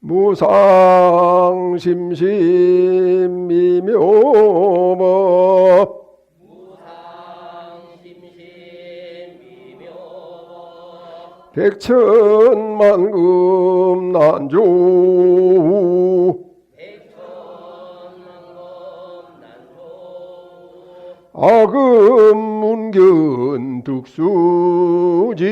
무상심심미묘법 백천만금 난조 아금 문견 득수지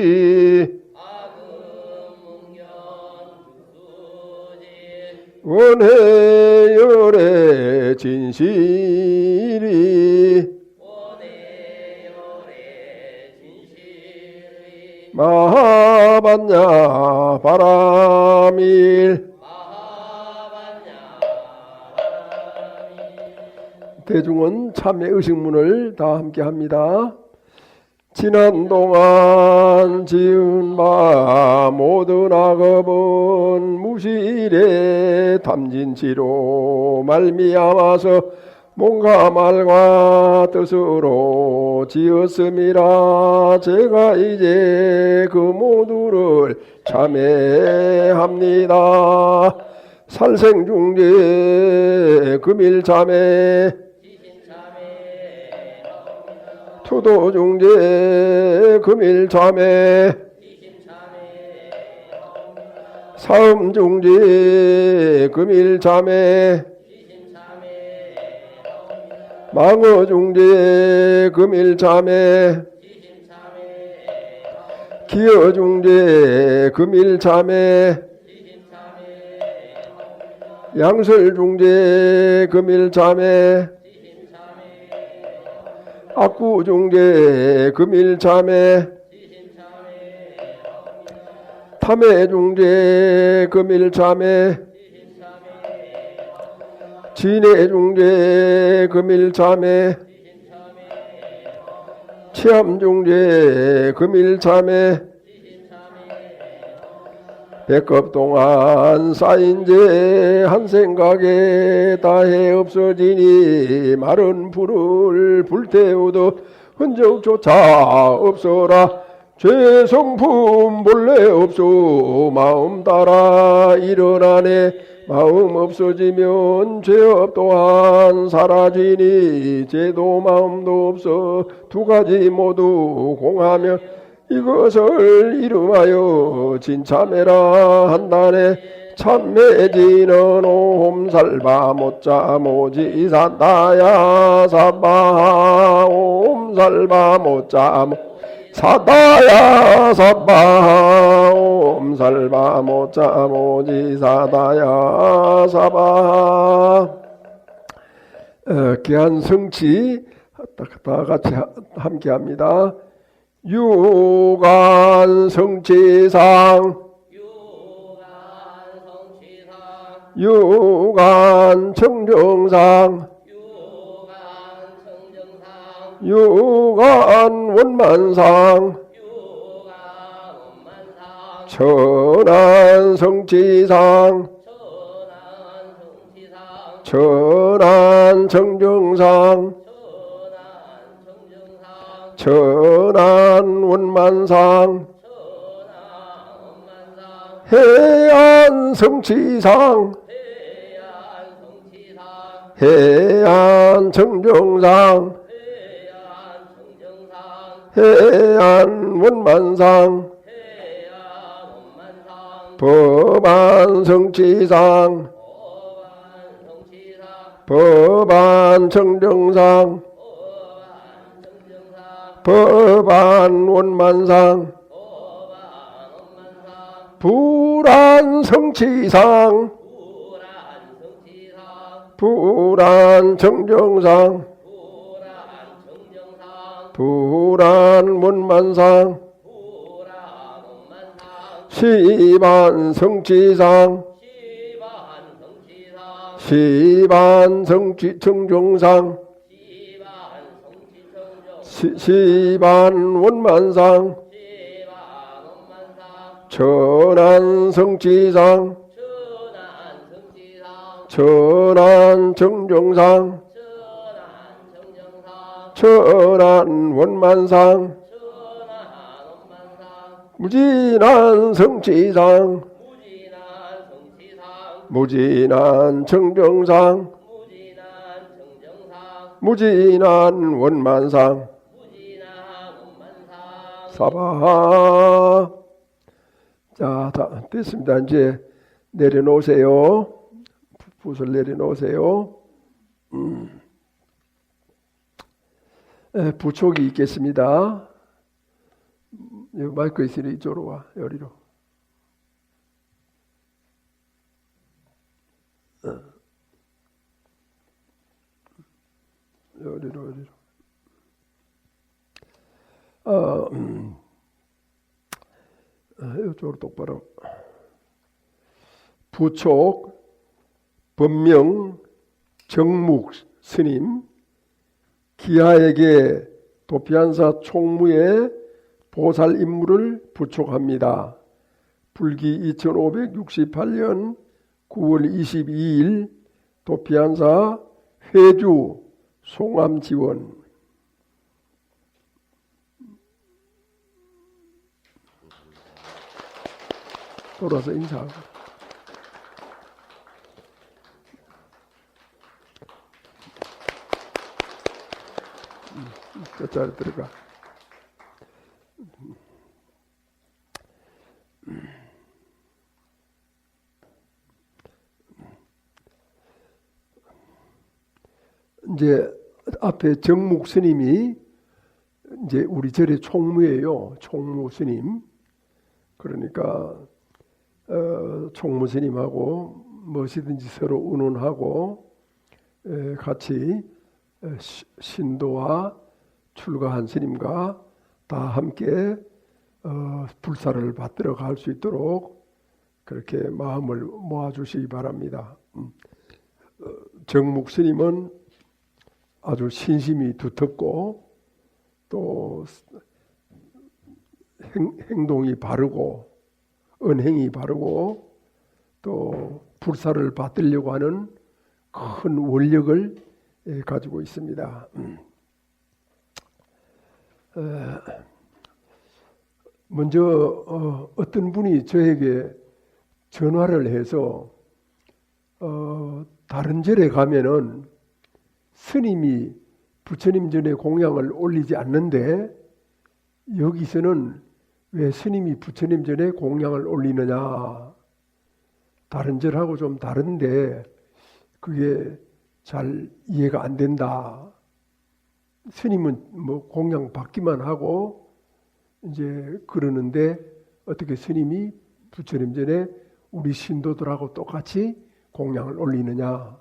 원해열의 진실이 마하반야 바람일 대중은 참회 의식문을 다 함께 합니다. 지난 동안 지은 바 모든 악업은 무실의 탐진치로 말미암아서 몸과 말과 뜻으로 지었음이라 제가 이제 그 모두를 참회합니다. 살생중재 금일참회 투도중재 금일참회 사음중재 금일참회 망어중재 금일참회 기어중재 금일참회 양설중재 금일참회 악구중재 금일참회 탐해중재 금일참회 진해중재 금일참회 치암중재 금일참회 백업 동안 쌓인 죄 한 생각에 다해 없어지니 마른 불을 불태우듯 흔적조차 없어라. 죄 성품 본래 없소 마음 따라 일어나네. 마음 없어지면 죄업 또한 사라지니 죄도 마음도 없어 두 가지 모두 공하면 이것을 이름하여 진참회라 한다네. 참매지는 옴살바 못자 모지사다야 사바 옴살바 못자 사다야 사바 옴살바 못자 모지사다야 사바. 귀한 성취 다 같이 함께합니다. 유관 성취상 유관 청정상 유관 원만상 천안 성취상 천안 청정상 천안 원만상 해안 성취상 해안 청정상 해안 원만상 법안 성취상 법안 청정상 법안 원만상 불안 성취상 불안 청정상 불안 원만상 시반 성취상 시반 성취 청정상 시반 원만상 천안 성취상 천안 청정상 천안 원만상 무진한 성취상 무진한 청정상 무진한 정정상 무진한 원만상 무진한 원만상 사바. 자, 다 됐습니다. 이제 내려놓으세요. 붓을 내려놓으세요. 부촉이 있겠습니다. 여기 마이크 있으니 이쪽으로 와. 여기로. 여기로. 이쪽으로 똑바로. 부촉, 법명, 정묵 스님, 기하에게 도피한사 총무의 보살 임무를 부촉합니다. 불기 2568년 9월 22일 도피한사 회주 송암지원. 돌아서 인사하고. 저자리 들어가. 이제 앞에 정묵 스님이 이제 우리 절의 총무예요. 총무 스님. 그러니까 총무 스님하고 무엇이든지 서로 의논하고 같이 신도와 출가한 스님과 다 함께 불사를 받들어 갈 수 있도록 그렇게 마음을 모아주시기 바랍니다. 정묵 스님은 아주 신심이 두텁고 또 행동이 바르고 언행이 바르고 또 불사를 받들려고 하는 큰 원력을 가지고 있습니다. 먼저 어떤 분이 저에게 전화를 해서 다른 절에 가면은 스님이 부처님 전에 공양을 올리지 않는데 여기서는 왜 스님이 부처님 전에 공양을 올리느냐, 다른 절하고 좀 다른데 그게 잘 이해가 안 된다. 스님은 뭐 공양 받기만 하고 이제 그러는데 어떻게 스님이 부처님 전에 우리 신도들하고 똑같이 공양을 올리느냐,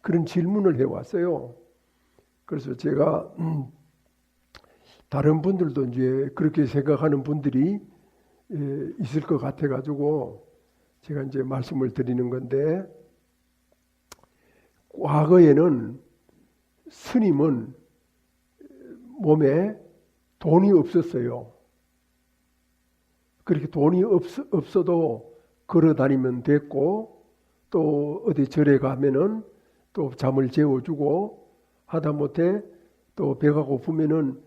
그런 질문을 해왔어요. 그래서 제가 다른 분들도 이제 그렇게 생각하는 분들이 있을 것 같아가지고 제가 이제 말씀을 드리는 건데, 과거에는 스님은 몸에 돈이 없었어요. 그렇게 돈이 없어도 걸어 다니면 됐고, 또 어디 절에 가면은 또 잠을 재워주고, 하다못해 또 배가 고프면은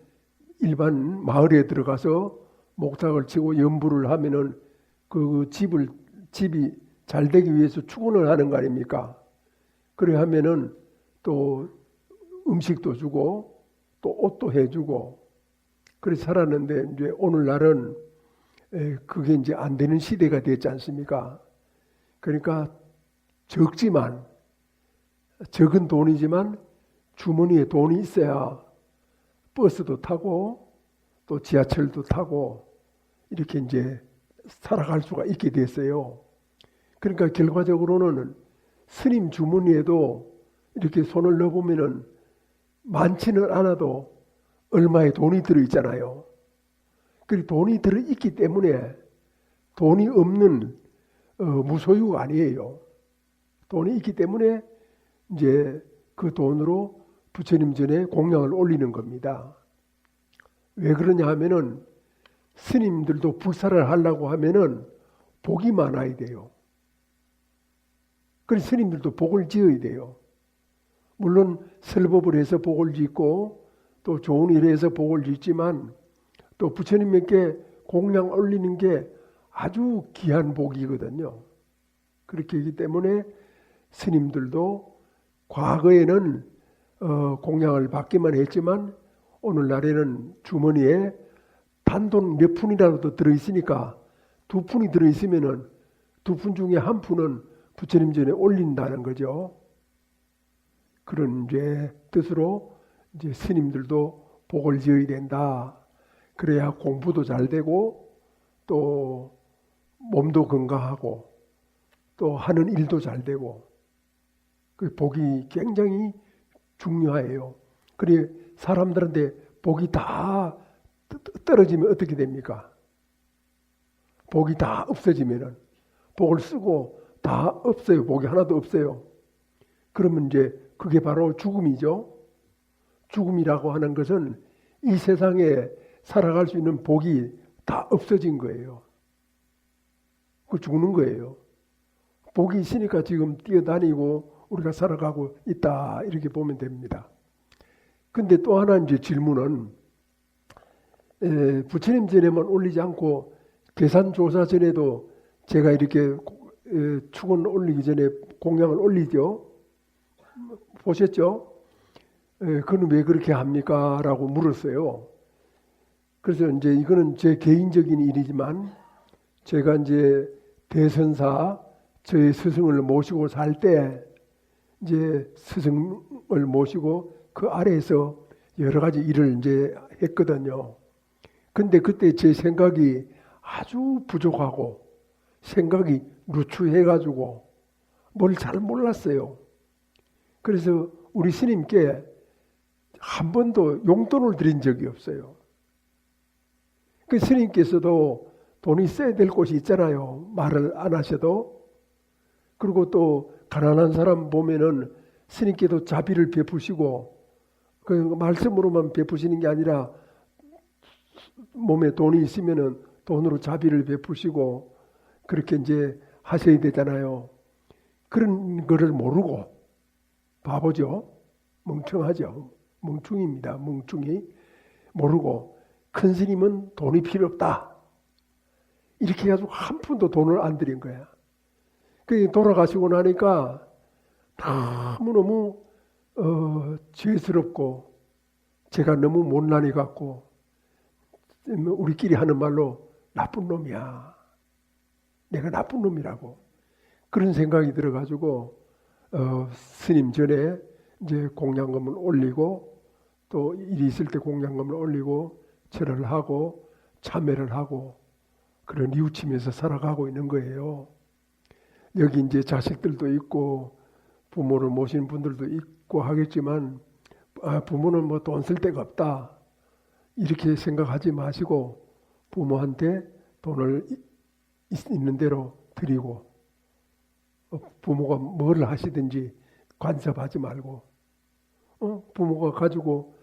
일반 마을에 들어가서 목탁을 치고 연부를 하면은 그 집이 잘 되기 위해서 축원을 하는 거 아닙니까? 그래 하면은 또 음식도 주고 또 옷도 해주고 그래 살았는데, 이제 오늘날은 그게 이제 안 되는 시대가 됐지 않습니까? 그러니까 적은 돈이지만 주머니에 돈이 있어야 버스도 타고 또 지하철도 타고 이렇게 이제 살아갈 수가 있게 됐어요. 그러니까 결과적으로는 스님 주머니에도 이렇게 손을 넣어보면은 많지는 않아도 얼마의 돈이 들어있잖아요. 그리고 돈이 들어있기 때문에 돈이 없는 무소유가 아니에요. 돈이 있기 때문에 이제 그 돈으로 부처님 전에 공양을 올리는 겁니다. 왜 그러냐 하면은 스님들도 불사를 하려고 하면은 복이 많아야 돼요. 그래서 스님들도 복을 지어야 돼요. 물론 설법을 해서 복을 짓고 또 좋은 일을 해서 복을 짓지만 또 부처님께 공양 올리는 게 아주 귀한 복이거든요. 그렇게 하기 때문에 스님들도 과거에는 공양을 받기만 했지만 오늘날에는 주머니에 단돈 몇 푼이라도 들어있으니까 2푼이 들어있으면은 2푼 중에 1푼은 부처님 전에 올린다는 거죠. 그런 이제 뜻으로 이제 스님들도 복을 지어야 된다. 그래야 공부도 잘 되고 또 몸도 건강하고 또 하는 일도 잘 되고 그 복이 굉장히 중요해요. 그래 사람들한테 복이 다 떨어지면 어떻게 됩니까? 복이 다 없어지면은 복을 쓰고 다 없어요. 복이 하나도 없어요. 그러면 이제 그게 바로 죽음이죠. 죽음이라고 하는 것은 이 세상에 살아갈 수 있는 복이 다 없어진 거예요. 그 죽는 거예요. 복이 있으니까 지금 뛰어다니고 우리가 살아가고 있다 이렇게 보면 됩니다. 근데 또 하나 이제 질문은 부처님 전에만 올리지 않고 계산조사 전에도 제가 이렇게 축원 올리기 전에 공양을 올리죠. 보셨죠? 그건 왜 그렇게 합니까? 라고 물었어요. 그래서 이제 이거는 제 개인적인 일이지만 제가 이제 대선사 저희 스승을 모시고 살 때 이제 스승을 모시고 그 아래에서 여러 가지 일을 이제 했거든요. 근데 그때 제 생각이 아주 부족하고 생각이 누추해가지고 뭘 잘 몰랐어요. 그래서 우리 스님께 한 번도 용돈을 드린 적이 없어요. 그 스님께서도 돈이 써야 될 곳이 있잖아요. 말을 안 하셔도. 그리고 또 가난한 사람 보면은 스님께도 자비를 베푸시고 그 말씀으로만 베푸시는 게 아니라 몸에 돈이 있으면은 돈으로 자비를 베푸시고 그렇게 이제 하셔야 되잖아요. 그런 거를 모르고 바보죠. 멍청하죠. 멍충입니다. 멍충이 모르고 큰 스님은 돈이 필요 없다. 이렇게 해가지고 한 푼도 돈을 안 드린 거야. 그 돌아가시고 나니까 너무너무 죄스럽고 제가 너무 못난이 같고 우리끼리 하는 말로 나쁜 놈이야. 내가 나쁜 놈이라고 그런 생각이 들어가지고 스님 전에 이제 공양금을 올리고 또 일이 있을 때 공양금을 올리고 절을 하고 참회를 하고 그런 뉘우치면서 살아가고 있는 거예요. 여기 이제 자식들도 있고 부모를 모시는 분들도 있고 하겠지만 부모는 뭐 돈 쓸 데가 없다 이렇게 생각하지 마시고 부모한테 돈을 있는 대로 드리고 부모가 뭘 하시든지 간섭하지 말고 부모가 가지고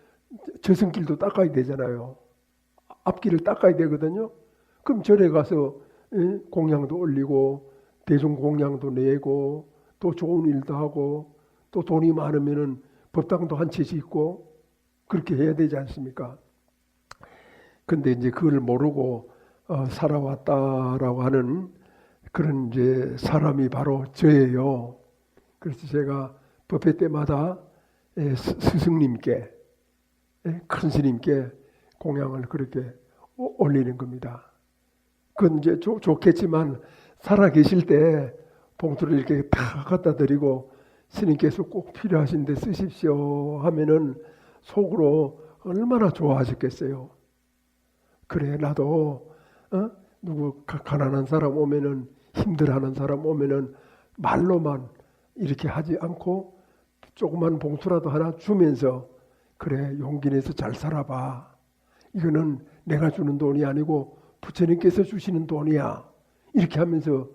저승길도 닦아야 되잖아요. 앞길을 닦아야 되거든요. 그럼 절에 가서 공양도 올리고 대중 공양도 내고 또 좋은 일도 하고 또 돈이 많으면은 법당도 한 채 짓고 그렇게 해야 되지 않습니까? 근데 이제 그걸 모르고 살아왔다라고 하는 그런 이제 사람이 바로 저예요. 그래서 제가 법회 때마다 스승님께 큰 스님께 공양을 그렇게 올리는 겁니다. 그건 이제 좋겠지만 살아 계실 때 봉투를 이렇게 다 갖다 드리고 스님께서 꼭 필요하신데 쓰십시오 하면은 속으로 얼마나 좋아하셨겠어요. 그래 나도 누구 가난한 사람 오면은 힘들어하는 사람 오면은 말로만 이렇게 하지 않고 조그만 봉투라도 하나 주면서 그래 용기 내서 잘 살아봐. 이거는 내가 주는 돈이 아니고 부처님께서 주시는 돈이야. 이렇게 하면서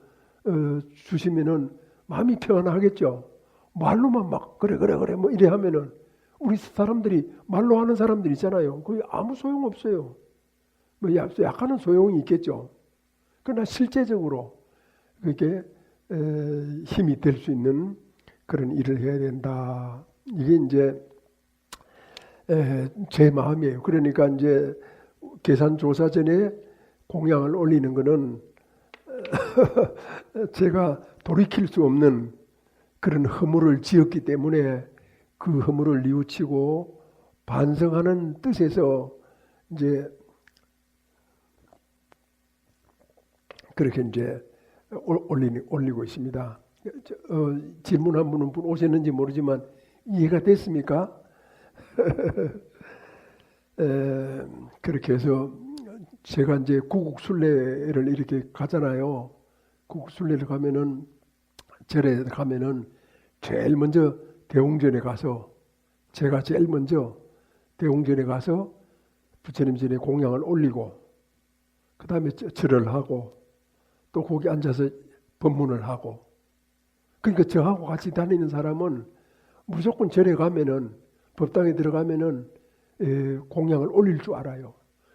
주시면은 마음이 평안하겠죠. 말로만 막 그래 뭐 이래 하면은 우리 사람들이 말로 하는 사람들 있잖아요. 그게 아무 소용 없어요. 뭐 약간은 소용이 있겠죠. 그러나 실제적으로 그게 힘이 될 수 있는 그런 일을 해야 된다. 이게 이제 제 마음이에요. 그러니까 이제 계산조사 전에 공양을 올리는 거는 제가 돌이킬 수 없는 그런 허물을 지었기 때문에 그 허물을 뉘우치고 반성하는 뜻에서 이제 그렇게 이제 올리고 있습니다. 질문한 분은 오셨는지 모르지만 이해가 됐습니까? 그렇게 해서 제가 이제 구국순례를 이렇게 가잖아요. 구국순례를 가면은 절에 가면은 제일 먼저 대웅전에 가서 제가 제일 먼저 대웅전에 가서 부처님 전에 공양을 올리고 그 다음에 절을 하고 또 거기 앉아서 법문을 하고 그러니까 저하고 같이 다니는 사람은 무조건 절에 가면은 법당에 들어가면은 공양을 올릴 줄 알아요.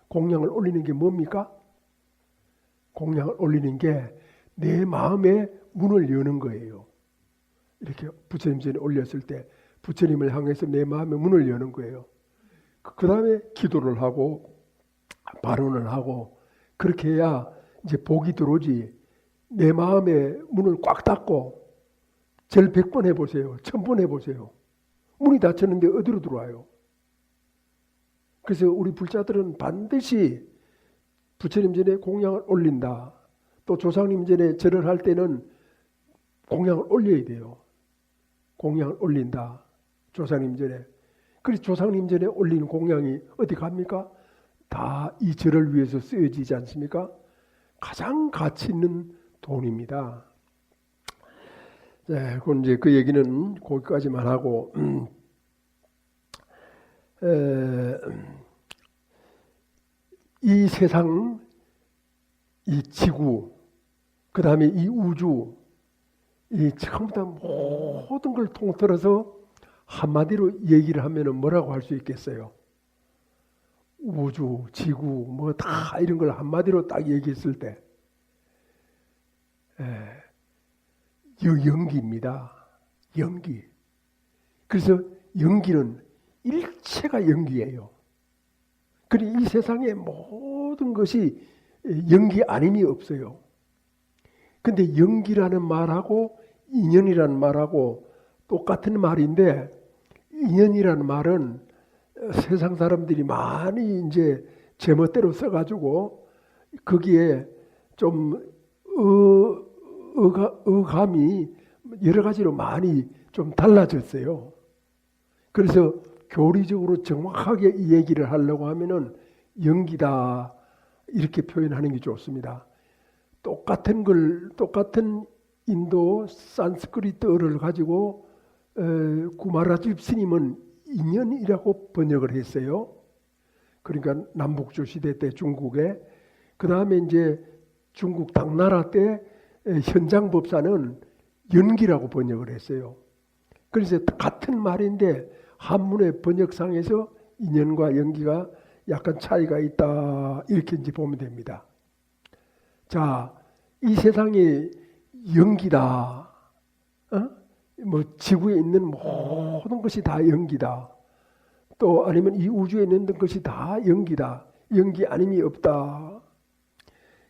공양을 올리는 게 뭡니까? 공양을 올리는 게 내 마음의 문을 여는 거예요. 이렇게 부처님 전에 올렸을 때 부처님을 향해서 내 마음의 문을 여는 거예요. 그 다음에 기도를 하고 발언을 하고 그렇게 해야 이제 복이 들어오지. 내 마음의 문을 꽉 닫고 절 100번 해보세요. 1000번 해보세요. 문이 닫혔는데 어디로 들어와요? 그래서 우리 불자들은 반드시 부처님 전에 공양을 올린다. 또 조상님 전에 절을 할 때는 공양을 올려야 돼요. 공양을 올린다. 조상님 전에. 그래서 조상님 전에 올리는 공양이 어디 갑니까? 다 이 절을 위해서 쓰여지지 않습니까? 가장 가치 있는 돈입니다. 네, 그건 이제 그 얘기는 거기까지만 하고 이 세상, 이 지구, 그 다음에 이 우주, 이 전부 다 모든 걸 통틀어서 한마디로 얘기를 하면 뭐라고 할 수 있겠어요? 우주, 지구, 뭐 다 이런 걸 한마디로 딱 얘기했을 때 연기입니다. 연기. 그래서 연기는 일체가 연기예요. 그리고 이 세상의 모든 것이 연기 아님이 없어요. 근데 연기라는 말하고 인연이라는 말하고 똑같은 말인데 인연이라는 말은 세상 사람들이 많이 이제 제멋대로 써가지고 거기에 좀 어감이 여러 가지로 많이 좀 달라졌어요. 그래서 교리적으로 정확하게 이 얘기를 하려고 하면은 연기다 이렇게 표현하는 게 좋습니다. 똑같은 인도 산스크리트어를 가지고 구마라집 스님은 인연이라고 번역을 했어요. 그러니까 남북조 시대 때 중국에 그 다음에 이제 중국 당나라 때 현장법사는 연기라고 번역을 했어요. 그래서 같은 말인데 한문의 번역상에서 인연과 연기가 약간 차이가 있다 이렇게 이제 보면 됩니다. 자, 이 세상이 연기다. 뭐 지구에 있는 모든 것이 다 연기다. 또 아니면 이 우주에 있는 것이 다 연기다. 연기 아님이 없다.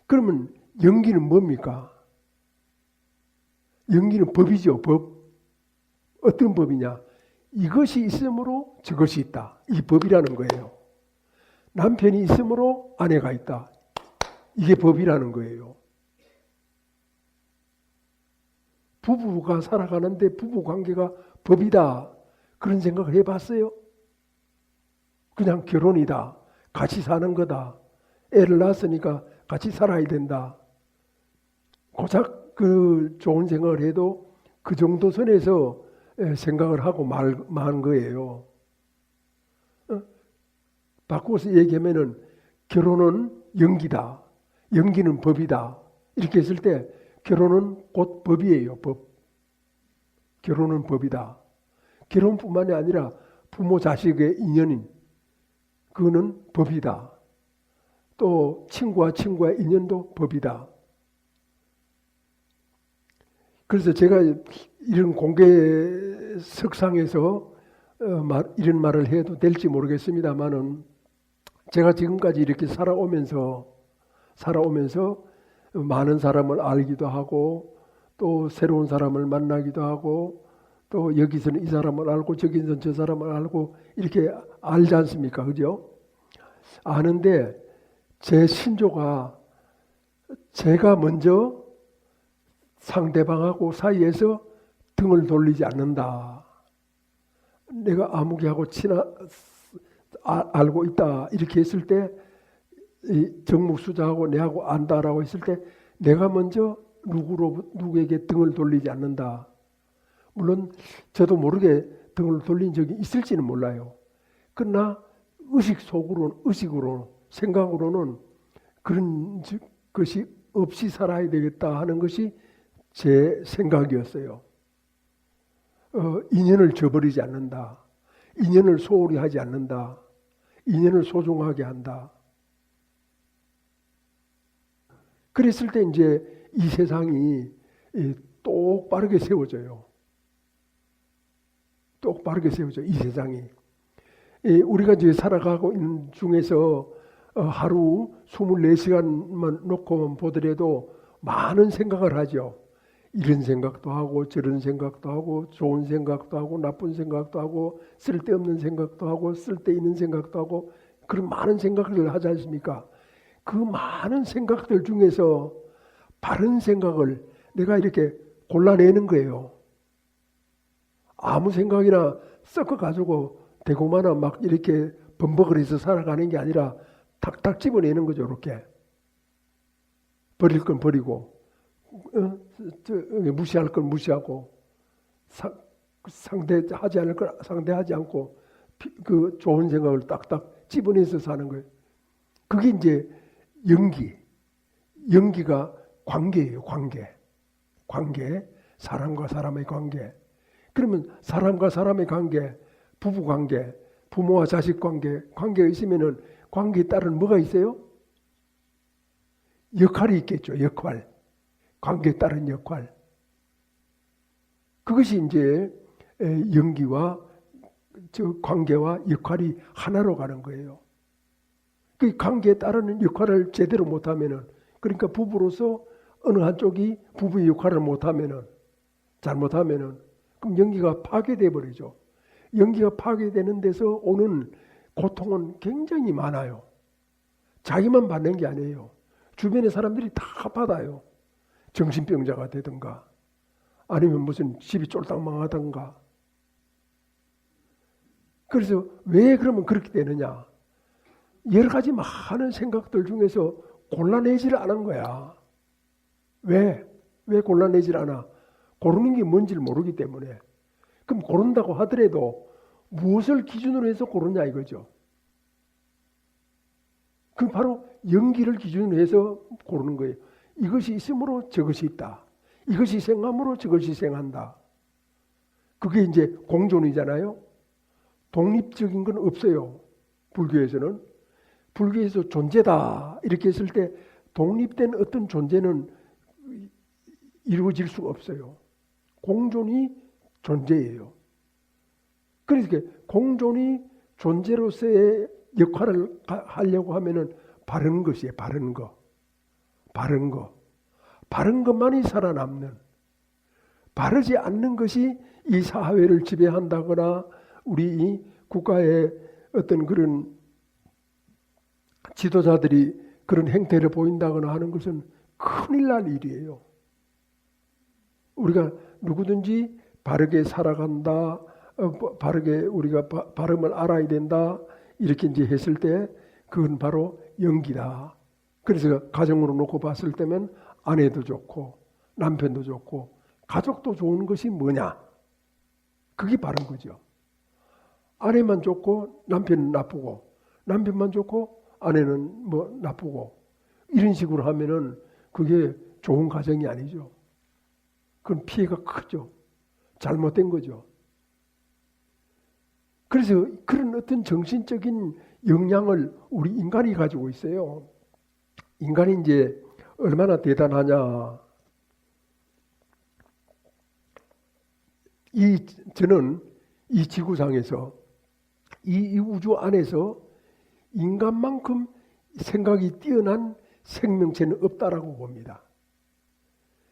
그러면 연기는 뭡니까? 연기는 법이죠. 법. 어떤 법이냐? 이것이 있으므로 저것이 있다. 이 법이라는 거예요. 남편이 있으므로 아내가 있다. 이게 법이라는 거예요. 부부가 살아가는데 부부 관계가 법이다. 그런 생각을 해봤어요? 그냥 결혼이다. 같이 사는 거다. 애를 낳았으니까 같이 살아야 된다. 고작 그 좋은 생각을 해도 그 정도 선에서 생각을 하고 만 거예요. 바꿔서 얘기하면은 결혼은 연기다. 연기는 법이다. 이렇게 했을 때 결혼은 곧 법이에요. 법. 결혼은 법이다. 결혼뿐만이 아니라 부모 자식의 인연인 그거는 법이다. 또 친구와 친구의 인연도 법이다. 그래서 제가 이런 공개석상에서 이런 말을 해도 될지 모르겠습니다만은 제가 지금까지 이렇게 살아오면서 많은 사람을 알기도 하고 또 새로운 사람을 만나기도 하고 또 여기서는 이 사람을 알고 저기서는 저 사람을 알고 이렇게 알지 않습니까? 그죠? 아는데 제 신조가 제가 먼저 상대방하고 사이에서 등을 돌리지 않는다. 내가 아무개하고 알고 있다 이렇게 했을 때 정묵수자하고 내하고 안다라고 했을 때 내가 먼저 누구에게 등을 돌리지 않는다. 물론 저도 모르게 등을 돌린 적이 있을지는 몰라요. 그러나 의식으로 생각으로는 그런 것이 없이 살아야 되겠다 하는 것이 제 생각이었어요. 인연을 저버리지 않는다. 인연을 소홀히 하지 않는다. 인연을 소중하게 한다. 그랬을 때 이제 이 세상이 똑바르게 세워져요. 똑바르게 세워져, 이 세상이. 우리가 이제 살아가고 있는 중에서 하루 24시간만 놓고만 보더라도 많은 생각을 하죠. 이런 생각도 하고 저런 생각도 하고 좋은 생각도 하고 나쁜 생각도 하고 쓸데없는 생각도 하고 쓸데있는 생각도 하고 그런 많은 생각을 하지 않습니까? 그 많은 생각들 중에서 바른 생각을 내가 이렇게 골라내는 거예요. 아무 생각이나 섞어가지고 대고마나 막 이렇게 범벅을 해서 살아가는 게 아니라 탁탁 집어내는 거죠. 이렇게 버릴 건 버리고 무시할 건 무시하고 상대하지 않을 건 상대하지 않고 그 좋은 생각을 딱딱 집어내서 사는 거예요. 그게 이제 연기가 관계예요. 관계 사람과 사람의 관계. 그러면 사람과 사람의 관계, 부부 관계, 부모와 자식 관계가 있으면은 관계에 따른 뭐가 있어요? 역할이 있겠죠. 역할. 관계에 따른 역할. 그것이 이제 연기와 저 관계와 역할이 하나로 가는 거예요. 그 관계에 따르는 역할을 제대로 못하면은, 그러니까 부부로서 어느 한쪽이 부부의 역할을 못하면은, 잘못하면은, 그럼 연기가 파괴돼 버리죠. 연기가 파괴되는 데서 오는 고통은 굉장히 많아요. 자기만 받는 게 아니에요. 주변의 사람들이 다 받아요. 정신병자가 되든가 아니면 무슨 집이 쫄딱 망하든가. 그래서 왜 그러면 그렇게 되느냐? 여러 가지 많은 생각들 중에서 골라내질 않은 거야. 왜 골라내질 않아? 고르는 게 뭔지를 모르기 때문에. 그럼 고른다고 하더라도 무엇을 기준으로 해서 고르냐 이거죠. 그 바로 연기를 기준으로 해서 고르는 거예요. 이것이 있으므로 저것이 있다. 이것이 생함으로 저것이 생한다. 그게 이제 공존이잖아요. 독립적인 건 없어요. 불교에서는. 불교에서 존재다 이렇게 했을 때 독립된 어떤 존재는 이루어질 수가 없어요. 공존이 존재예요. 그러니까 공존이 존재로서의 역할을 하려고 하면은 바른 것이에요. 바른 거. 바른 것만이 살아남는. 바르지 않는 것이 이 사회를 지배한다거나 우리 이 국가의 어떤 그런 지도자들이 그런 행태를 보인다거나 하는 것은 큰일 날 일이에요. 우리가 누구든지 바르게 살아간다, 바르게 우리가 발음을 알아야 된다 이렇게 이제 했을 때 그건 바로 연기다. 그래서 가정으로 놓고 봤을 때면 아내도 좋고 남편도 좋고 가족도 좋은 것이 뭐냐? 그게 바른 거죠. 아내만 좋고 남편은 나쁘고 남편만 좋고 아내는 뭐 나쁘고 이런 식으로 하면은 그게 좋은 가정이 아니죠. 그건 피해가 크죠. 잘못된 거죠. 그래서 그런 어떤 정신적인 역량을 우리 인간이 가지고 있어요. 인간이 이제 얼마나 대단하냐. 저는 이 지구상에서 이 우주 안에서 인간만큼 생각이 뛰어난 생명체는 없다라고 봅니다.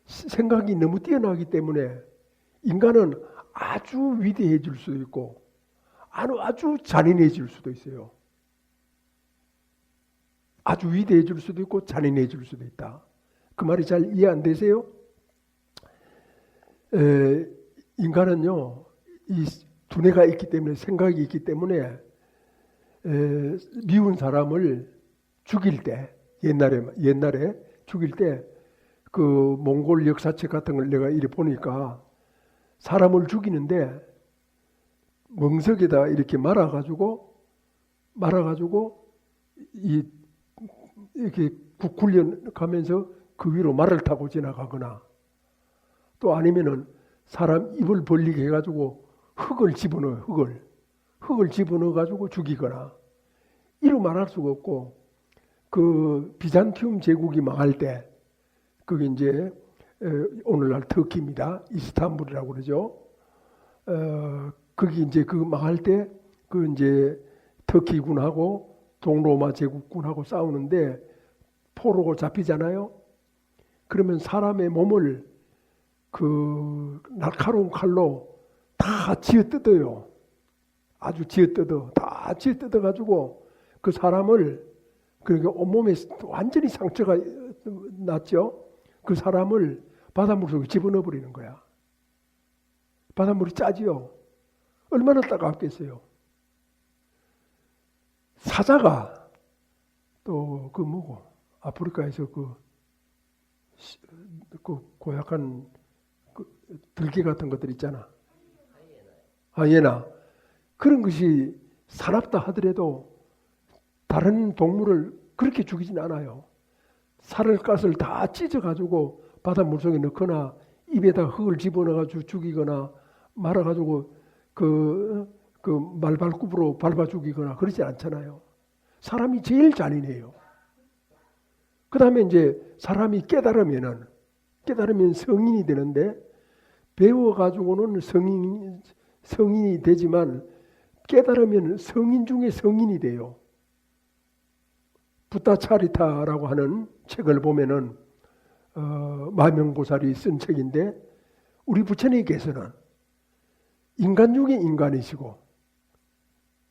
생각이 너무 뛰어나기 때문에 인간은 아주 위대해질 수도 있고 아주 잔인해질 수도 있어요. 아주 위대해질 수도 있고 잔인해질 수도 있다. 그 말이 잘 이해 안 되세요? 인간은요, 이 두뇌가 있기 때문에, 생각이 있기 때문에 미운 사람을 죽일 때, 옛날에 죽일 때 그 몽골 역사책 같은 걸 내가 이렇게 보니까 사람을 죽이는데 멍석에다 이렇게 말아가지고 이렇게 굴려가면서 그 위로 말을 타고 지나가거나, 또 아니면은 사람 입을 벌리게 해가지고 흙을 집어넣어가지고 죽이거나, 이루 말할 수가 없고, 그 비잔티움 제국이 망할 때, 그게 이제 오늘날 터키입니다. 이스탄불이라고 그러죠. 거기 이제 그 망할 때, 그 이제 터키군하고 동로마 제국군하고 싸우는데 포로가 잡히잖아요. 그러면 사람의 몸을 그 날카로운 칼로 다 쥐어뜯어요. 아주 쥐어뜯어. 다 쥐어뜯어가지고 그 사람을, 그러니까 온몸에 완전히 상처가 났죠. 그 사람을 바닷물 속에 집어넣어 버리는 거야. 바닷물이 짜지요. 얼마나 따갑겠어요. 사자가 또 그 뭐고 아프리카에서 그 고약한 그 들개 같은 것들 있잖아. 하이에나. 그런 것이 사납다 하더라도 다른 동물을 그렇게 죽이진 않아요. 살을 가스를 다 찢어가지고 바닷물 속에 넣거나 입에다 흙을 집어넣어가지고 죽이거나 말아가지고 그 말발굽으로 밟아 죽이거나 그러지 않잖아요. 사람이 제일 잔인해요. 그 다음에 이제 사람이 깨달으면 성인이 되는데, 배워가지고는 성인이 되지만 깨달으면 성인 중에 성인이 돼요. 부타차리타라고 하는 책을 보면은 마명고살이 쓴 책인데, 우리 부처님께서는 인간 중에 인간이시고,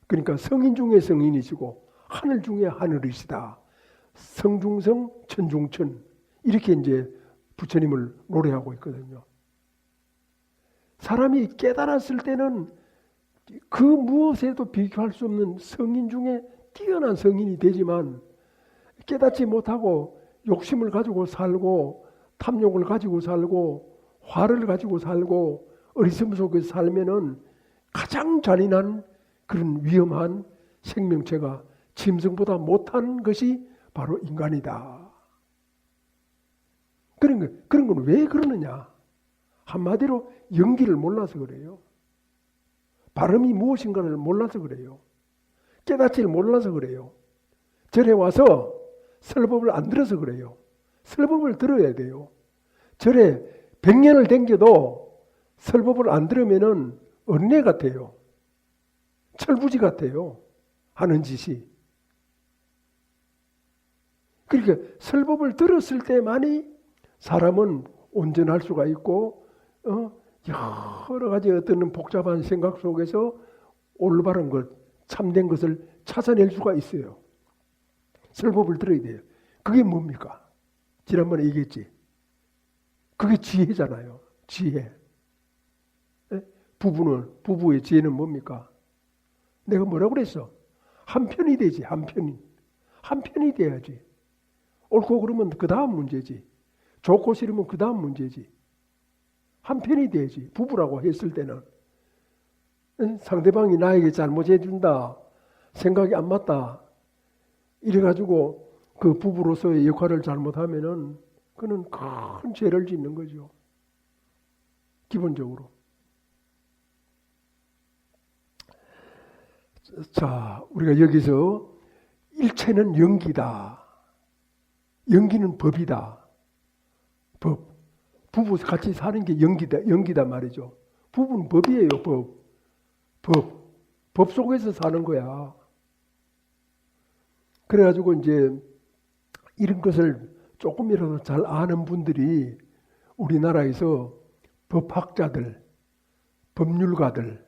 그러니까 성인 중에 성인이시고 하늘 중에 하늘이시다. 성중성 천중천, 이렇게 이제 부처님을 노래하고 있거든요. 사람이 깨달았을 때는 그 무엇에도 비교할 수 없는 성인 중에 뛰어난 성인이 되지만, 깨닫지 못하고 욕심을 가지고 살고 탐욕을 가지고 살고 화를 가지고 살고 어리석음 속에서 살면은 가장 잔인한 그런 위험한 생명체가 짐승보다 못한 것이 바로 인간이다. 그런 건 왜 그러느냐? 한마디로 연기를 몰라서 그래요. 발음이 무엇인가를 몰라서 그래요. 깨닫지를 몰라서 그래요. 절에 와서 설법을 안 들어서 그래요. 설법을 들어야 돼요. 절에 100년을 댕겨도 설법을 안 들으면은 언내 같아요. 철부지 같아요. 하는 짓이. 그러니까 설법을 들었을 때만이 사람은 온전할 수가 있고, 여러 가지 어떤 복잡한 생각 속에서 올바른 것, 참된 것을 찾아낼 수가 있어요. 설법을 들어야 돼요. 그게 뭡니까? 지난번에 얘기했지. 그게 지혜잖아요. 지혜. 부부의 지혜는 뭡니까? 내가 뭐라고 그랬어? 한편이 되지. 한편이 돼야지. 옳고 그러면 그 다음 문제지. 좋고 싫으면 그 다음 문제지. 한편이 돼야지. 부부라고 했을 때는 상대방이 나에게 잘못해준다, 생각이 안 맞다, 이래가지고 그 부부로서의 역할을 잘못하면은 그는 큰 죄를 짓는 거죠. 기본적으로. 자, 우리가 여기서 일체는 연기다. 연기는 법이다. 법. 부부 같이 사는 게 연기다 말이죠. 부부는 법이에요, 법 속에서 사는 거야. 그래가지고 이제 이런 것을 조금이라도 잘 아는 분들이 우리나라에서 법학자들, 법률가들,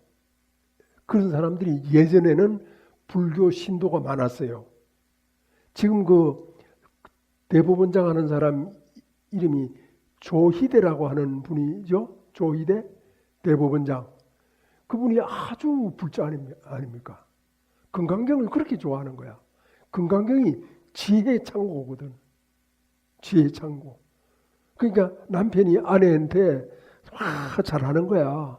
그런 사람들이 예전에는 불교 신도가 많았어요. 지금 그 대법원장 하는 사람 이름이 조희대라고 하는 분이죠. 조희대 대법원장. 그분이 아주 불자 아닙니까? 금강경을 그렇게 좋아하는 거야. 금강경이 지혜 창고거든. 지혜 창고. 그러니까 남편이 아내한테 잘하는 거야.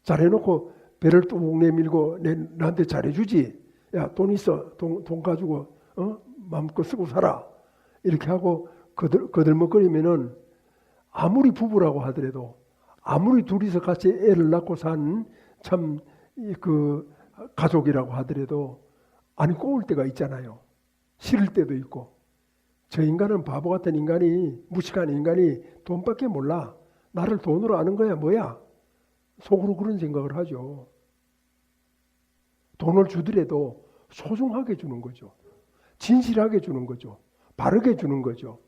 잘해놓고 배를 뚝 내밀고 나한테 잘해주지. 야, 돈 있어. 돈 가지고 마음껏 쓰고 살아. 이렇게 하고 거들먹거리면은 아무리 부부라고 하더라도 아무리 둘이서 같이 애를 낳고 산 참 그 가족이라고 하더라도 안 꼬울 때가 있잖아요. 싫을 때도 있고. 저 인간은 바보 같은 인간이, 무식한 인간이 돈밖에 몰라. 나를 돈으로 아는 거야 뭐야? 속으로 그런 생각을 하죠. 돈을 주더라도 소중하게 주는 거죠. 진실하게 주는 거죠. 바르게 주는 거죠.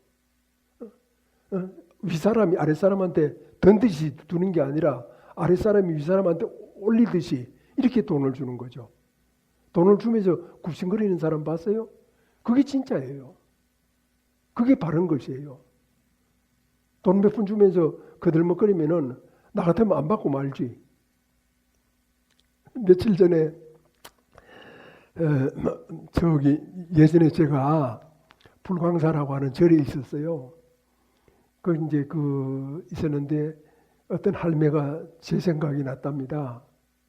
윗사람이 아랫사람한테 던듯이 두는 게 아니라 아랫사람이 윗사람한테 올리듯이 이렇게 돈을 주는 거죠. 돈을 주면서 굽신거리는 사람 봤어요? 그게 진짜예요. 그게 바른 것이에요. 돈 몇 푼 주면서 거들먹거리면은 나 같으면 안 받고 말지. 며칠 전에 저기 예전에 제가 불광사라고 하는 절에 있었어요. 이제 있었는데 어떤 할매가 제 생각이 났답니다.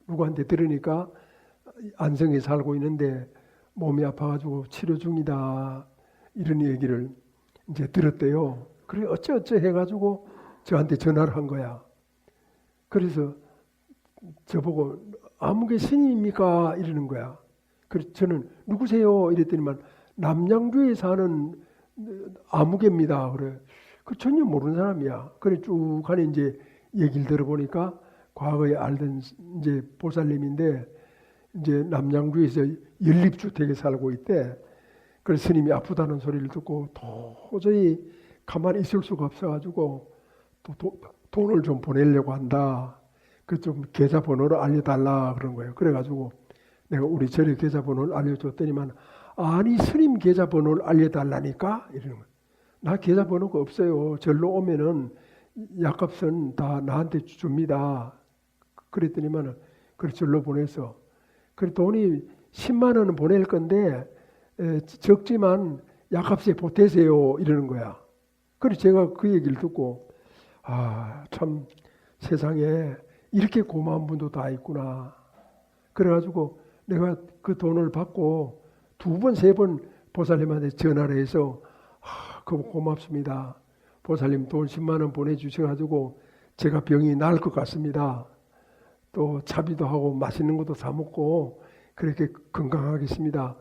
누구한테 들으니까 안성에 살고 있는데 몸이 아파가지고 치료 중이다 이런 얘기를 이제 들었대요. 그래 어쩌 해가지고 저한테 전화를 한 거야. 그래서 저보고 아무개 스님입니까 이러는 거야. 그래서 저는 누구세요 이랬더니만 남양주에 사는 아무개입니다. 그래. 그 전혀 모르는 사람이야. 그래 쭉 가니 이제 얘기를 들어보니까 과거에 알던 이제 보살님인데 이제 남양주에서 연립주택에 살고 있대. 그래서 스님이 아프다는 소리를 듣고 도저히 가만히 있을 수가 없어가지고 또 돈을 좀 보내려고 한다. 그 좀 계좌번호를 알려달라 그런 거예요. 그래가지고 내가 우리 절의 계좌번호를 알려줬더니만 아니 스님 계좌번호를 알려달라니까 이러는 거예요. 나 계좌번호가 없어요. 절로 오면은 약값은 다 나한테 줍니다. 그랬더니만 그래 절로 보내서 그래 돈이 10만 원은 보낼 건데 적지만 약값에 보태세요 이러는 거야. 그래 제가 그 얘기를 듣고 참 세상에 이렇게 고마운 분도 다 있구나. 그래가지고 내가 그 돈을 받고 2번, 3번 보살님한테 전화를 해서 고맙습니다. 보살님 돈 10만 원 보내주셔가지고 제가 병이 나을 것 같습니다. 또 차비도 하고 맛있는 것도 사 먹고 그렇게 건강하겠습니다.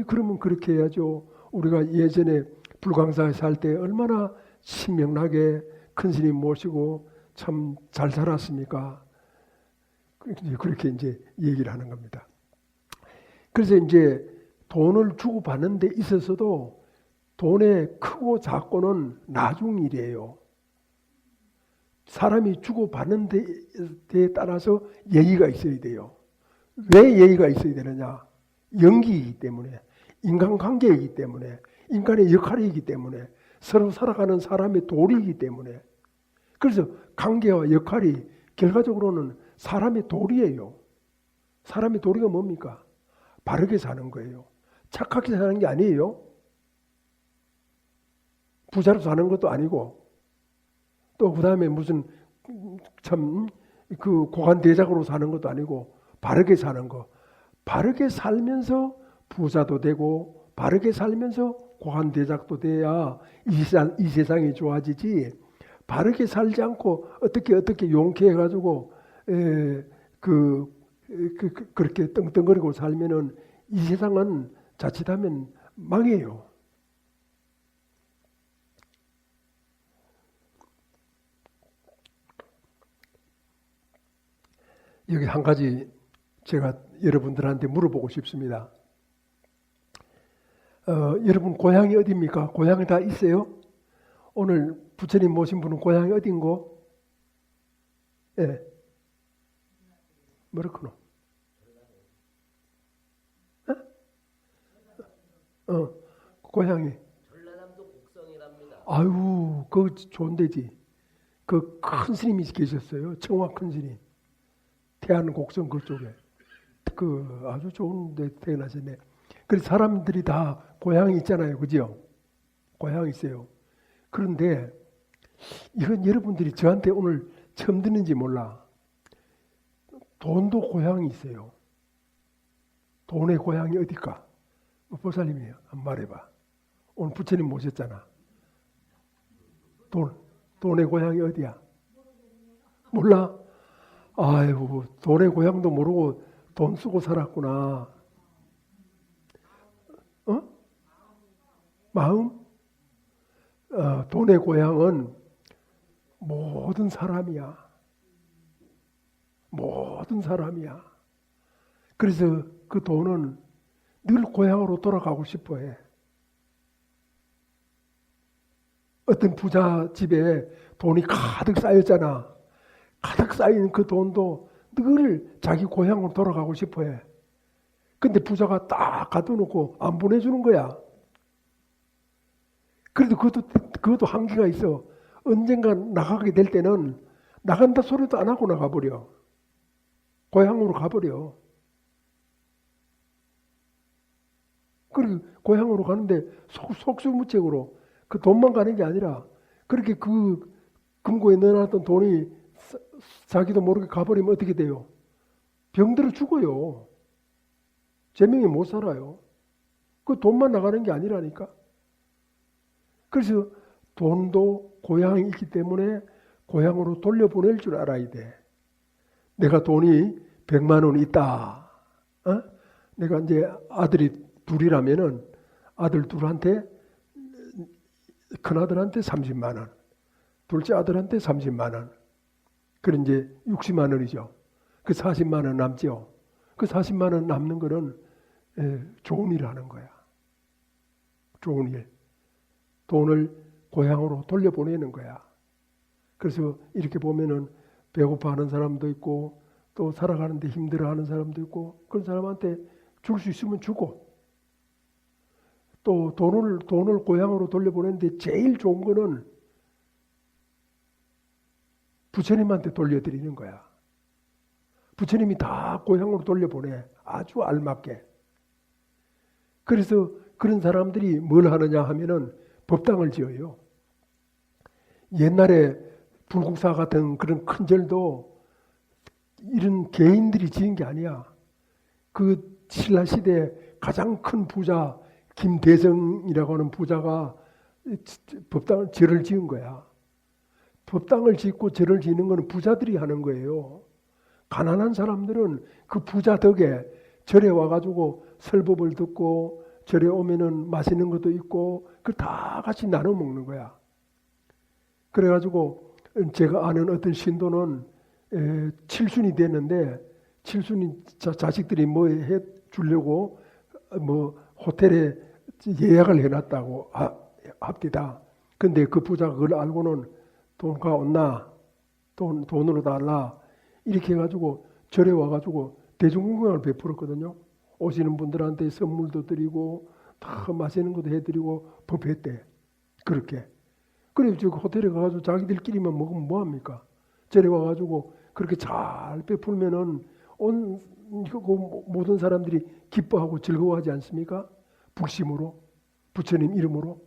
그러면 그렇게 해야죠. 우리가 예전에 불광사에 살 때 얼마나 신명나게 큰 스님 모시고 참 잘 살았습니까? 그렇게 이제 얘기를 하는 겁니다. 그래서 이제 돈을 주고 받는 데 있어서도 돈의 크고 작고는 나중 일이에요. 사람이 주고 받는 데에 따라서 예의가 있어야 돼요. 왜 예의가 있어야 되느냐? 연기이기 때문에, 인간관계이기 때문에, 인간의 역할이기 때문에, 서로 살아가는 사람의 도리이기 때문에. 그래서 관계와 역할이 결과적으로는 사람의 도리예요. 사람의 도리가 뭡니까? 바르게 사는 거예요. 착하게 사는 게 아니에요. 부자로 사는 것도 아니고 또 그 다음에 무슨 참 그 고관대작으로 사는 것도 아니고 바르게 사는 거. 바르게 살면서 부자도 되고 바르게 살면서 고관대작도 돼야 이 세상이 좋아지지. 바르게 살지 않고 어떻게 용케 해가지고 그렇게 떵떵거리고 살면은 이 세상은 자칫하면 망해요. 여기 한 가지 제가 여러분들한테 물어보고 싶습니다. 여러분 고향이 어디입니까? 고향이 다 있어요? 오늘 부처님 모신 분은 고향이 어딘고? 예. 뭐라카노? 고향이. 전라남도 곡성이랍니다. 아유, 그 좋은 데지. 그 큰 스님이 계셨어요. 청화 큰 스님. 태안 곡성 그쪽에. 그 아주 좋은 데 태어나셨네. 그래서 사람들이 다 고향이 있잖아요. 그죠? 고향이 있어요. 그런데 이건 여러분들이 저한테 오늘 처음 듣는지 몰라. 돈도 고향이 있어요. 돈의 고향이 어딜까? 보살님이 한번 말해봐. 오늘 부처님 모셨잖아. 돈의 고향이 어디야? 몰라? 아이고, 돈의 고향도 모르고 돈 쓰고 살았구나. 어? 마음? 돈의 고향은 모든 사람이야. 모든 사람이야. 그래서 그 돈은 늘 고향으로 돌아가고 싶어 해. 어떤 부자 집에 돈이 가득 쌓였잖아. 가득 쌓인 그 돈도 늘 자기 고향으로 돌아가고 싶어 해. 근데 부자가 딱 가둬놓고 안 보내주는 거야. 그래도 그것도 한계가 있어. 언젠가 나가게 될 때는 나간다 소리도 안 하고 나가버려. 고향으로 가버려. 그리고 고향으로 가는데 속수무책으로 그 돈만 가는 게 아니라 그렇게 그 금고에 넣어놨던 돈이 자기도 모르게 가버리면 어떻게 돼요? 병들어 죽어요. 제명에 못 살아요. 그 돈만 나가는 게 아니라니까. 그래서 돈도 고향이 있기 때문에 고향으로 돌려보낼 줄 알아야 돼. 내가 돈이 100만 원 있다. 내가 이제 아들이 둘이라면은 아들 둘한테, 큰아들한테 30만 원, 둘째 아들한테 30만 원. 그럼 이제 60만 원이죠. 그 40만 원 남죠. 그 40만 원 남는 거는 좋은 일 하는 거야. 좋은 일. 돈을 고향으로 돌려보내는 거야. 그래서 이렇게 보면은 배고파하는 사람도 있고 또 살아가는데 힘들어하는 사람도 있고 그런 사람한테 줄 수 있으면 주고 또 돈을 고향으로 돌려보내는데 제일 좋은 거는 부처님한테 돌려드리는 거야. 부처님이 다 고향으로 돌려보내. 아주 알맞게. 그래서 그런 사람들이 뭘 하느냐 하면은 법당을 지어요. 옛날에 불국사 같은 그런 큰 절도 이런 개인들이 지은 게 아니야. 그 신라시대 가장 큰 부자 김대성이라고 하는 부자가 법당을 절을 지은 거야. 법당을 짓고 절을 지는 건 부자들이 하는 거예요. 가난한 사람들은 그 부자 덕에 절에 와가지고 설법을 듣고 절에 오면은 맛있는 것도 있고 그걸 다 같이 나눠 먹는 거야. 그래가지고 제가 아는 어떤 신도는 칠순이 됐는데 칠순이 자식들이 뭐 해 주려고 뭐 호텔에 예약을 해놨다고 합디다. 근데 그 부자가 그걸 알고는 돈가 없나? 돈으로 달라. 이렇게 해가지고 절에 와가지고 대중공양을 베풀었거든요. 오시는 분들한테 선물도 드리고 다 맛있는 것도 해드리고 법했대. 그렇게. 그래 저 호텔에 가가지고 자기들끼리만 먹으면 뭐합니까? 절에 와가지고 그렇게 잘 베풀면은 온 모든 사람들이 기뻐하고 즐거워하지 않습니까? 북심으로 부처님 이름으로.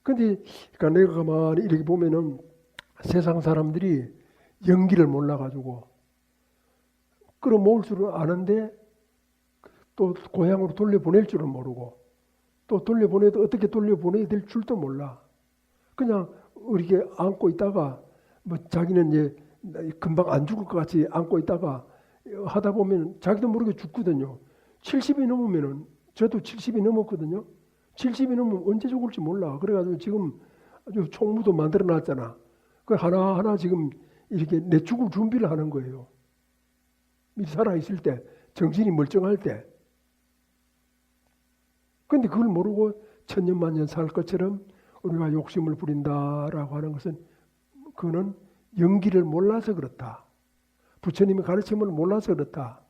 근데 그러니까 내가 가만히 이렇게 보면은 세상 사람들이 연기를 몰라가지고 끌어모을 줄은 아는데 또 고향으로 돌려보낼 줄은 모르고 또 돌려보내도 어떻게 돌려보내야 될 줄도 몰라. 그냥 이렇게 안고 있다가 뭐 자기는 이제 금방 안 죽을 것 같이 안고 있다가 하다 보면 자기도 모르게 죽거든요. 70이 넘으면은 저도 70이 넘었거든요. 70이 넘으면 언제 죽을지 몰라. 그래가지고 지금 아주 총무도 만들어 놨잖아. 그 하나하나 지금 이렇게 내 죽을 준비를 하는 거예요. 살아있을 때, 정신이 멀쩡할 때. 근데 그걸 모르고 천년만년 살 것처럼 우리가 욕심을 부린다라고 하는 것은 그거는 연기를 몰라서 그렇다. 부처님의 가르침을 몰라서 그렇다.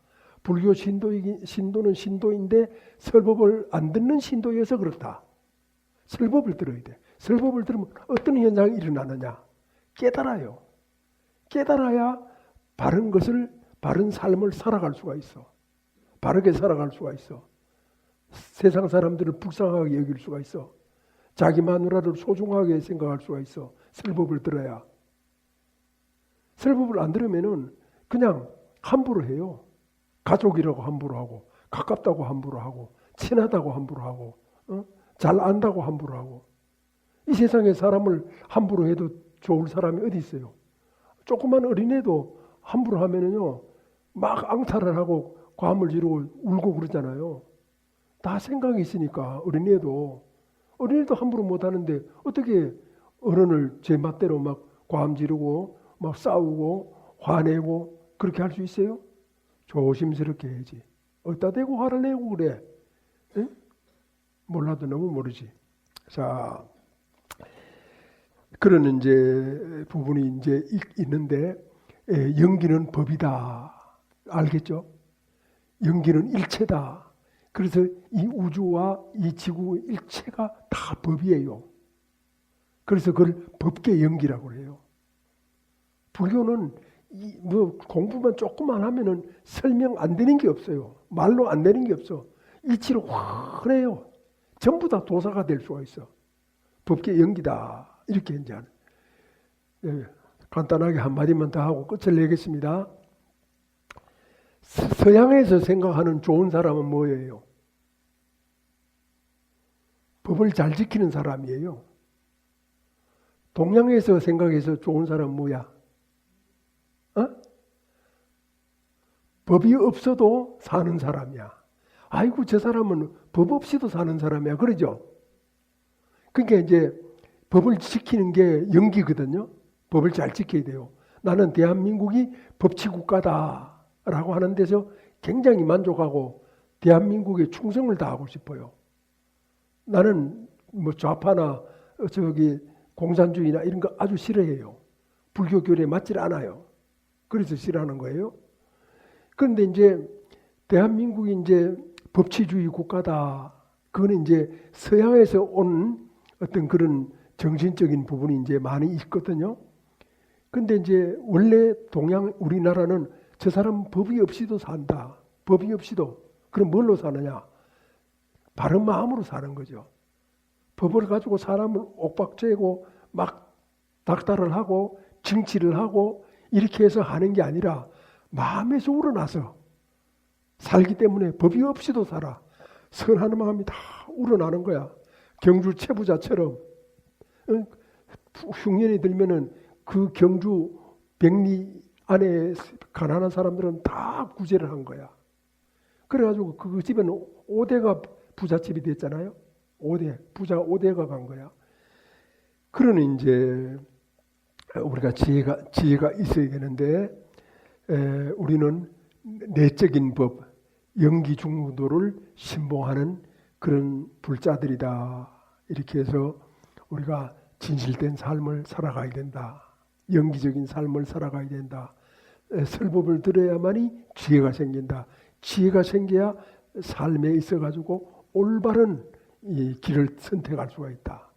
불교 신도는 신도인데 설법을 안 듣는 신도여서 그렇다. 설법을 들어야 돼. 설법을 들으면 어떤 현상이 일어나느냐? 깨달아요. 깨달아야 바른 것을, 바른 삶을 살아갈 수가 있어. 바르게 살아갈 수가 있어. 세상 사람들을 불쌍하게 여길 수가 있어. 자기 마누라를 소중하게 생각할 수가 있어. 설법을 들어야. 설법을 안 들으면은 그냥 함부로 해요. 가족이라고 함부로 하고, 가깝다고 함부로 하고, 친하다고 함부로 하고, 잘 안다고 함부로 하고. 이 세상에 사람을 함부로 해도 좋을 사람이 어디 있어요? 조그만 어린애도 함부로 하면은요, 막 앙탈을 하고 과음을 지르고 울고 그러잖아요. 다 생각이 있으니까 어린애도 함부로 못 하는데 어떻게 어른을 제 맛대로 막 과음 지르고 막 싸우고 화내고 그렇게 할 수 있어요? 조심스럽게 해야지. 어디다 대고 화를 내고 그래? 에? 몰라도 너무 모르지. 자, 그런 이제 부분이 이제 있는데, 연기는 법이다. 알겠죠? 연기는 일체다. 그래서 이 우주와 이 지구 일체가 다 법이에요. 그래서 그걸 법계 연기라고 해요. 불교는 뭐 공부만 조금만 하면은 설명 안 되는 게 없어요. 말로 안 되는 게 없어. 이치로 환해요. 전부 다 도사가 될 수가 있어. 법계 연기다. 이렇게 이제 간단하게 한마디만 더 하고 끝을 내겠습니다. 서양에서 생각하는 좋은 사람은 뭐예요? 법을 잘 지키는 사람이에요. 동양에서 생각해서 좋은 사람은 뭐야? 법이 없어도 사는 사람이야. 아이고 저 사람은 법 없이도 사는 사람이야. 그러죠? 그러니까 이제 법을 지키는 게 연기거든요. 법을 잘 지켜야 돼요. 나는 대한민국이 법치국가다라고 하는 데서 굉장히 만족하고 대한민국에 충성을 다하고 싶어요. 나는 뭐 좌파나 저기 공산주의나 이런 거 아주 싫어해요. 불교 교리에 맞질 않아요. 그래서 싫어하는 거예요. 그런데 이제 대한민국이 이제 법치주의 국가다. 그거는 이제 서양에서 온 어떤 그런 정신적인 부분이 이제 많이 있거든요. 근데 이제 원래 동양 우리나라는 저 사람 법이 없이도 산다. 법이 없이도. 그럼 뭘로 사느냐? 바른 마음으로 사는 거죠. 법을 가지고 사람을 옥박죄고 막 닥달을 하고 징치를 하고 이렇게 해서 하는 게 아니라 마음에서 우러나서 살기 때문에 법이 없이도 살아. 선한 마음이 다 우러나는 거야. 경주 채부자처럼 흉년이 들면은 그 경주 백리 안에 가난한 사람들은 다 구제를 한 거야. 그래가지고 그 집에는 5대가 부잣집이 됐잖아요. 5대, 부자 5대가 간 거야. 그러니 이제 우리가 지혜가 있어야 되는데, 우리는 내적인 법, 연기중도를 신봉하는 그런 불자들이다. 이렇게 해서 우리가 진실된 삶을 살아가야 된다. 연기적인 삶을 살아가야 된다. 설법을 들어야만이 지혜가 생긴다. 지혜가 생겨야 삶에 있어가지고 올바른 이 길을 선택할 수가 있다.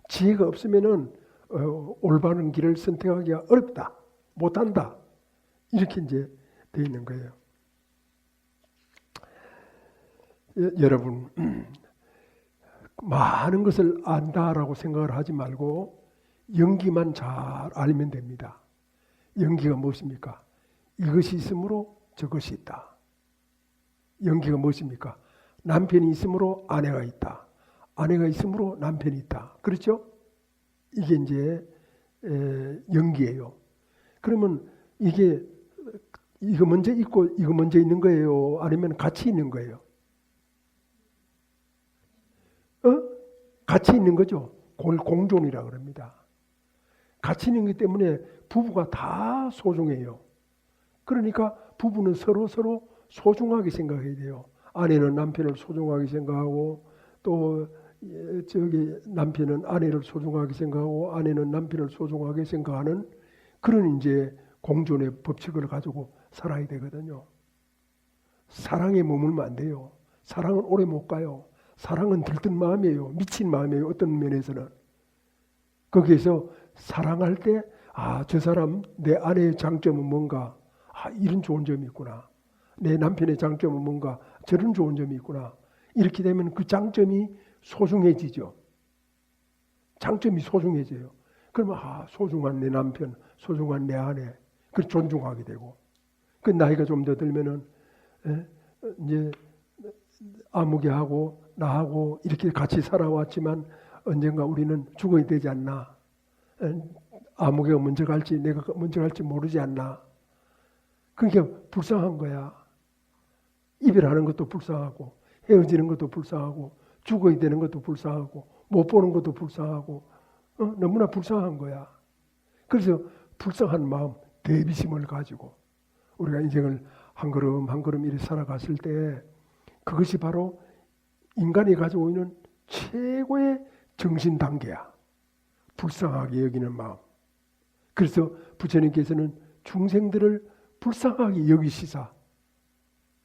지혜가 없으면은 올바른 길을 선택하기가 어렵다. 못한다. 이렇게 이제 되어 있는 거예요. 여러분, 많은 것을 안다라고 생각을 하지 말고 연기만 잘 알면 됩니다. 연기가 무엇입니까? 이것이 있으므로 저것이 있다. 연기가 무엇입니까? 남편이 있으므로 아내가 있다. 아내가 있으므로 남편이 있다. 그렇죠? 이게 이제 연기예요. 그러면 이게 이거 먼저 있고 이거 먼저 있는 거예요? 아니면 같이 있는 거예요? 같이 있는 거죠. 그걸 공존이라 그럽니다. 같이 있는 것 때문에 부부가 다 소중해요. 그러니까 부부는 서로 소중하게 생각해야 돼요. 아내는 남편을 소중하게 생각하고 또 저기 남편은 아내를 소중하게 생각하고 아내는 남편을 소중하게 생각하는 그런 이제 공존의 법칙을 가지고 살아야 되거든요. 사랑에 머물면 안 돼요. 사랑은 오래 못 가요. 사랑은 들뜬 마음이에요. 미친 마음이에요. 어떤 면에서는. 거기에서 사랑할 때 저 사람 내 아내의 장점은 뭔가 이런 좋은 점이 있구나. 내 남편의 장점은 뭔가 저런 좋은 점이 있구나. 이렇게 되면 그 장점이 소중해지죠. 장점이 소중해져요. 그러면 소중한 내 남편, 소중한 내 아내, 그걸 존중하게 되고. 그 나이가 좀 더 들면은 이제 아무개하고 나하고 이렇게 같이 살아왔지만 언젠가 우리는 죽어야 되지 않나. 아무개가 먼저 갈지 내가 먼저 갈지 모르지 않나. 그러니까 불쌍한 거야. 이별하는 것도 불쌍하고 헤어지는 것도 불쌍하고 죽어야 되는 것도 불쌍하고 못 보는 것도 불쌍하고 너무나 불쌍한 거야. 그래서 불쌍한 마음, 대비심을 가지고 우리가 인생을 한 걸음 한 걸음 이렇게 살아갔을 때 그것이 바로 인간이 가지고 있는 최고의 정신 단계야. 불쌍하게 여기는 마음. 그래서 부처님께서는 중생들을 불쌍하게 여기시사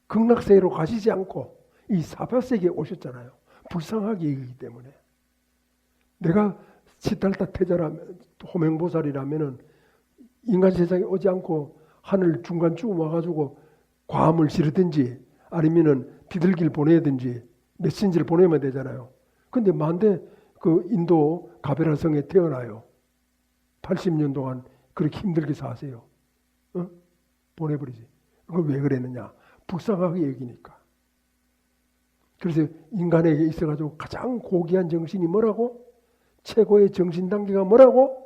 극락세계로 가시지 않고 이 사바세계에 오셨잖아요. 불쌍하게 여기기 때문에. 내가 시달타 태자라면 호명보살이라면은 인간 세상에 오지 않고 하늘 중간쯤 와가지고 과음을 지르든지 아니면은 비둘기를 보내든지 메신저를 보내면 되잖아요. 근데 만데 그 인도 가베라 성에 태어나요. 80년 동안 그렇게 힘들게 사세요. 보내버리지. 그걸 왜 그랬느냐? 불쌍하게 여기니까. 그래서 인간에게 있어가지고 가장 고귀한 정신이 뭐라고? 최고의 정신 단계가 뭐라고?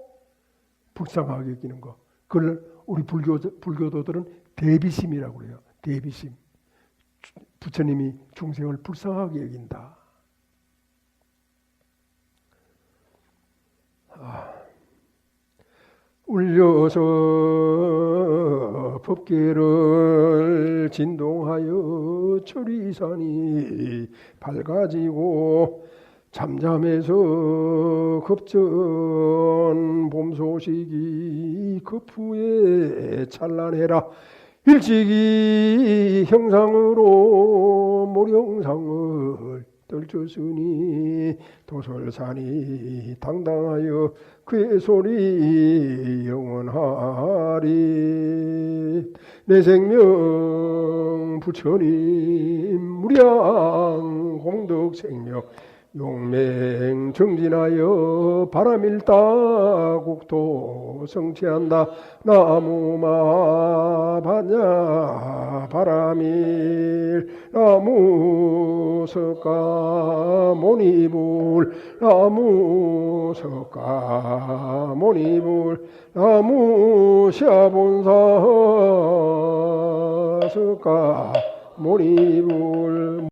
불쌍하게 여기는 거. 그걸 우리 불교도들은 대비심이라고 그래요. 대비심. 부처님이 중생을 불쌍하게 여긴다. 울려서 법계를 진동하여 천리산이 밝아지고 잠잠해서 급전 봄 소식이 급후에 찬란해라. 일찍이 형상으로 모령상을 떨쳤으니 도설산이 당당하여 그의 소리 영원하리. 내 생명 부처님 무량 공덕 생명 용맹 정진하여 바람일다 국토 성취한다. 나무마 반야 바람일 나무 석가 모니불 나무 석가 모니불 나무 샤본사 석가 모니불